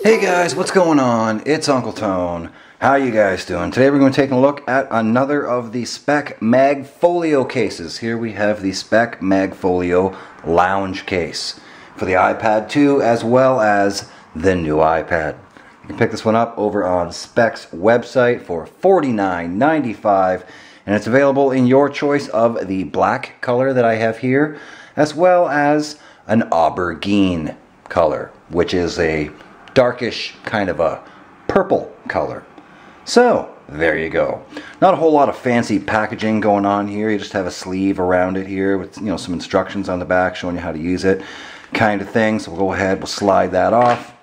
Hey guys, what's going on? It's Uncle Tone. How you guys doing? Today we're going to take a look at another of the Speck MagFolio cases. Here we have the Speck MagFolio Lounge Case for the iPad 2 as well as the new iPad. You can pick this one up over on Speck's website for $49.95, and it's available in your choice of the black color that I have here as well as an aubergine color, which is a darkish kind of a purple color. So there you go. Not a whole lot of fancy packaging going on here. You just have a sleeve around it here with some instructions on the back showing you how to use it, kind of thing. So we'll go ahead, we'll slide that off,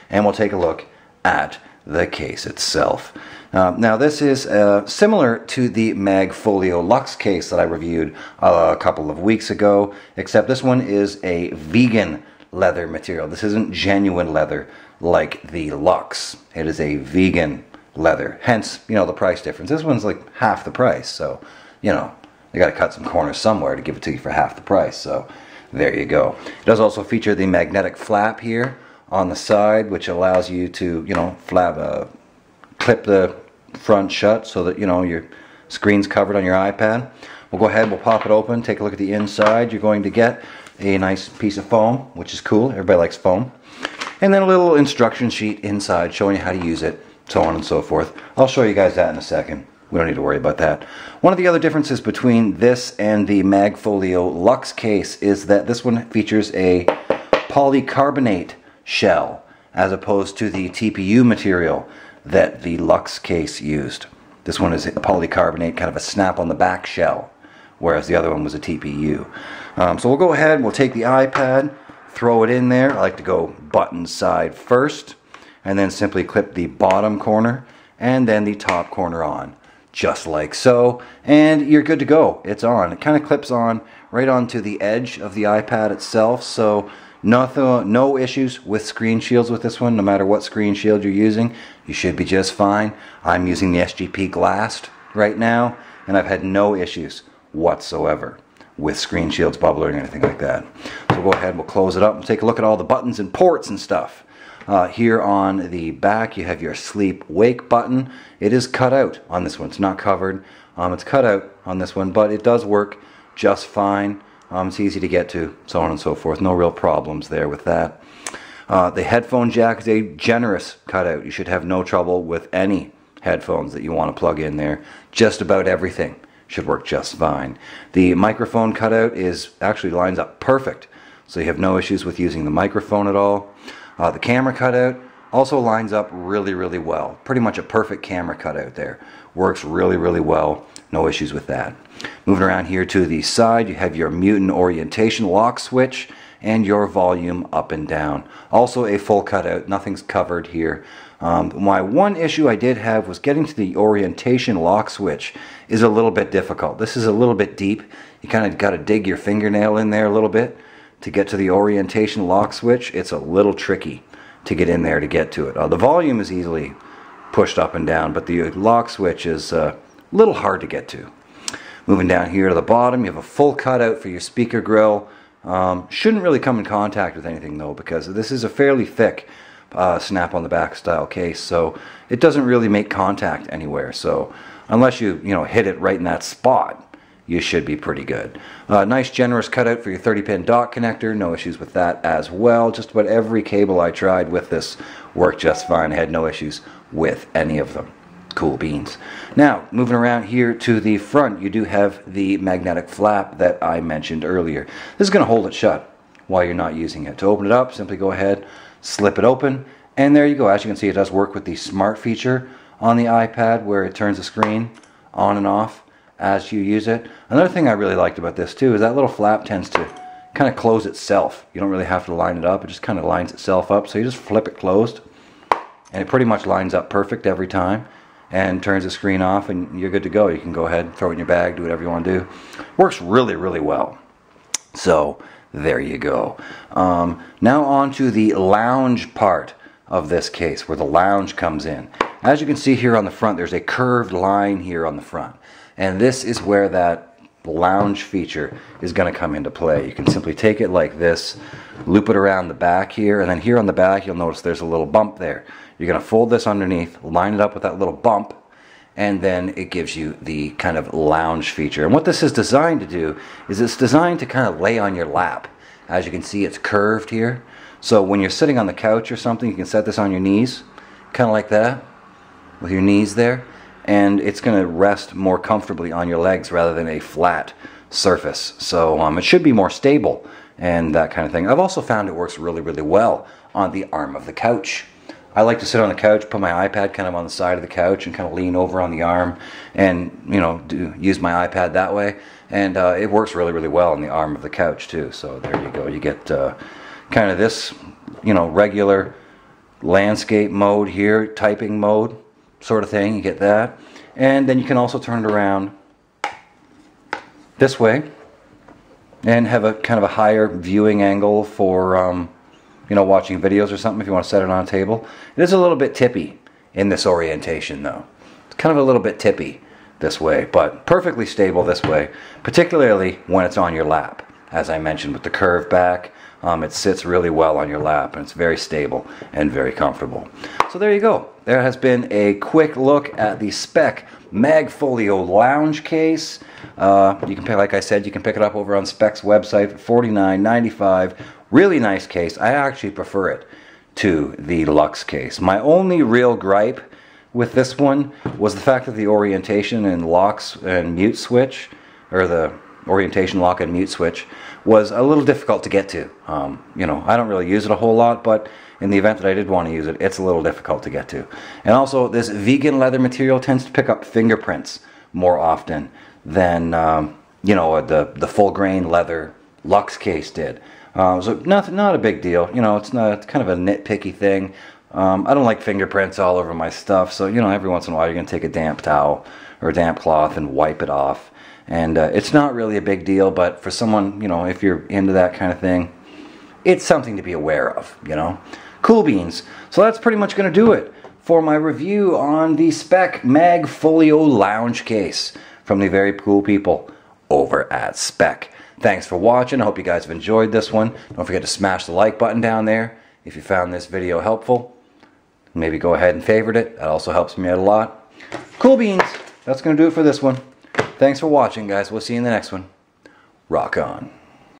and we'll take a look at the case itself. Now this is similar to the MagFolio Luxe case that I reviewed a couple of weeks ago, except this one is a vegan leather material. This isn't genuine leather like the Luxe. It is a vegan leather, hence the price difference. This one's like half the price, so they got to cut some corners somewhere to give it to you for half the price. So there you go. It does also feature the magnetic flap here on the side, which allows you to clip the front shut so that your screen's covered on your iPad. We'll go ahead, we'll pop it open, take a look at the inside. You're going to get a nice piece of foam, which is cool. Everybody likes foam. And then a little instruction sheet inside showing you how to use it, so on and so forth. I'll show you guys that in a second. We don't need to worry about that. One of the other differences between this and the MagFolio Luxe case is that this one features a polycarbonate shell as opposed to the TPU material that the Luxe case used. This one is a polycarbonate, kind of a snap on the back shell, whereas the other one was a TPU. So we'll go ahead, we'll take the iPad, throw it in there. I like to go button side first, and then simply clip the bottom corner and then the top corner on, just like so, and you're good to go. It's on. It kind of clips on right onto the edge of the iPad itself, so no issues with screen shields with this one. No matter what screen shield you're using, you should be just fine. I'm using the SGP Glass right now, and I've had no issues whatsoever with screen shields bubbling or anything like that. So go ahead, we'll close it up and take a look at all the buttons and ports and stuff. Here on the back you have your sleep wake button. It is cut out on this one. It's not covered. It's cut out on this one, but it does work just fine. It's easy to get to, so on and so forth. No real problems there with that. The headphone jack is a generous cutout. You should have no trouble with any headphones that you want to plug in there. Just about everything should work just fine. The microphone cutout actually lines up perfect, so you have no issues with using the microphone at all. The camera cutout also lines up really, really well. Pretty much a perfect camera cutout there. Works really, really well. No issues with that. Moving around here to the side, you have your mute and orientation lock switch and your volume up and down. Also a full cutout. Nothing's covered here. My one issue I did have was getting to the orientation lock switch is a little bit difficult. This is a little bit deep. You kind of got to dig your fingernail in there a little bit to get to the orientation lock switch. It's a little tricky to get in there to get to it. The volume is easily pushed up and down, but the lock switch is a little hard to get to. Moving down here to the bottom, you have a full cutout for your speaker grill. Shouldn't really come in contact with anything though, because this is a fairly thick snap on the back style case, so it doesn't really make contact anywhere. So unless you hit it right in that spot, you should be pretty good. Nice generous cutout for your 30-pin dock connector. No issues with that as well. Just about every cable I tried with this worked just fine. I had no issues with any of them. Cool beans. Now, moving around here to the front, you do have the magnetic flap that I mentioned earlier. This is going to hold it shut while you're not using it. To open it up, simply go ahead, slip it open, and there you go. As you can see, it does work with the smart feature on the iPad where it turns the screen on and off as you use it. Another thing I really liked about this too is that little flap tends to kind of close itself. You don't really have to line it up. It just kind of lines itself up. So you just flip it closed and it pretty much lines up perfect every time and turns the screen off and you're good to go. You can go ahead, throw it in your bag, do whatever you want to do. Works really, really well. So there you go. Now on to the lounge part of this case, where the lounge comes in. As you can see here on the front, there's a curved line here on the front. And this is where that lounge feature is going to come into play. You can simply take it like this, loop it around the back here, and then here on the back you'll notice there's a little bump there. You're going to fold this underneath, line it up with that little bump, and then it gives you the kind of lounge feature. And what this is designed to do is it's designed to kind of lay on your lap. As you can see, it's curved here. So when you're sitting on the couch or something, you can set this on your knees, kind of like that, with your knees there. And it's going to rest more comfortably on your legs rather than a flat surface. So it should be more stable and that kind of thing. I've also found it works really, really well on the arm of the couch. I like to sit on the couch, put my iPad kind of on the side of the couch and kind of lean over on the arm and, you know, use my iPad that way. And it works really, really well on the arm of the couch too. So there you go. You get kind of this, you know, regular landscape mode here, typing mode sort of thing. You get that. And then you can also turn it around this way and have a kind of a higher viewing angle for you know, watching videos or something if you want to set it on a table. It is a little bit tippy in this orientation though. It's kind of a little bit tippy this way, but perfectly stable this way, particularly when it's on your lap. As I mentioned, with the curved back, it sits really well on your lap and it's very stable and very comfortable. So there you go. There has been a quick look at the Speck MagFolio Lounge Case. You can pick, like I said, you can pick it up over on Speck's website for $49.95. Really nice case. I actually prefer it to the Lux case. My only real gripe with this one was the fact that the orientation and locks and mute switch, or the orientation lock and mute switch, was a little difficult to get to. You know, I don't really use it a whole lot, but in the event that I did want to use it, it's a little difficult to get to. And also, this vegan leather material tends to pick up fingerprints more often than you know, the full grain leather Lux case did. So not a big deal. You know, it's kind of a nitpicky thing. I don't like fingerprints all over my stuff, so you know, every once in a while you're going to take a damp towel or a damp cloth and wipe it off. And it's not really a big deal, but for someone, you know, if you're into that kind of thing, it's something to be aware of, you know. Cool beans. So that's pretty much going to do it for my review on the Speck MagFolio Lounge Case from the very cool people over at Speck. Thanks for watching. I hope you guys have enjoyed this one. Don't forget to smash the like button down there if you found this video helpful. Maybe go ahead and favorite it. That also helps me out a lot. Cool beans. That's going to do it for this one. Thanks for watching, guys. We'll see you in the next one. Rock on.